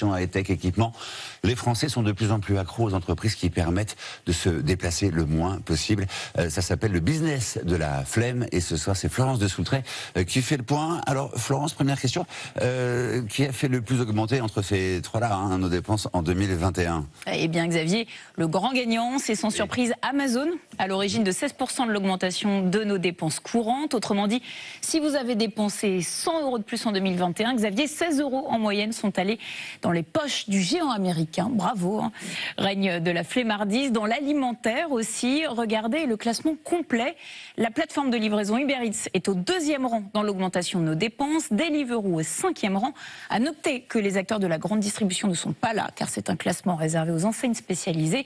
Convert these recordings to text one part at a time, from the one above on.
high-tech, équipement. Les Français sont de plus en plus accros aux entreprises qui permettent de se déplacer le moins possible. Ça s'appelle le business de la flemme. Et ce soir, c'est Florence de Soultret qui fait le point. Alors, Florence, première question. Qui a fait le plus augmenter entre ces trois-là, nos dépenses en 2021? Eh bien, Xavier, le grand gagnant, c'est sans surprise Amazon, à l'origine de 16% de l'augmentation de nos dépenses courantes. Autrement dit, si vous avez dépensé 100 € de plus en 2021, Xavier, 16 € en moyenne sont allés dans les poches du géant américain. Bravo, hein. Règne de la flemmardise. Dans l'alimentaire aussi, regardez le classement complet. La plateforme de livraison Uber Eats est au 2e rang dans l'augmentation de nos dépenses. Deliveroo au 5e rang. À noter que les acteurs de la grande distribution ne sont pas là, car c'est un classement réservé aux enseignes spécialisées.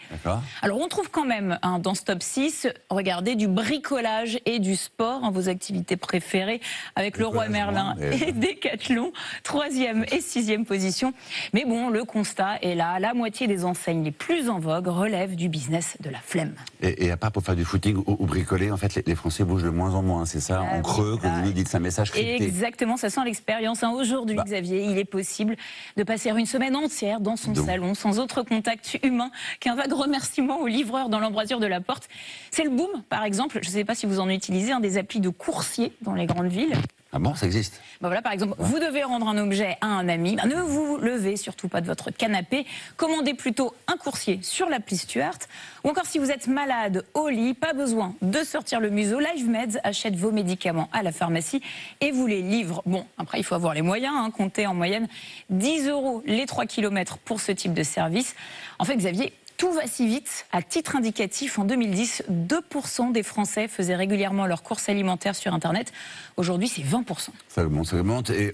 Alors on trouve quand même dans ce top 6, regardez, du bricolage et du sport, vos activités préférées, avec Leroy Merlin et Decathlon, 3e et 6e position. Mais bon, le constat est là, la moitié des enseignes les plus en vogue relèvent du business de la flemme. Et à part pour faire du footing ou bricoler, en fait, les Français bougent de moins en moins, c'est ça, en creux, que vous nous dites, c'est un message crypté. Exactement, ça sent l'expérience. Aujourd'hui, Xavier, il est possible de passer une semaine entière dans son salon, sans autre contact humain qu'un vague remerciement au livreur dans l'embrasure de la porte. C'est le boom, par exemple, je ne sais pas si vous en utilisez, des applis de coursier dans les grandes villes. Ah bon, ça existe? Voilà, par exemple, vous devez rendre un objet à un ami, ne vous levez surtout pas de votre canapé, commandez plutôt un coursier sur l'appli Stuart, ou encore si vous êtes malade au lit, pas besoin de sortir le museau, LiveMeds achète vos médicaments à la pharmacie et vous les livre. Bon, après il faut avoir les moyens, comptez en moyenne 10 € les 3 km pour ce type de service. En fait, Xavier, tout va si vite. À titre indicatif, en 2010, 2% des Français faisaient régulièrement leurs courses alimentaires sur Internet. Aujourd'hui, c'est 20%. Ça augmente. Et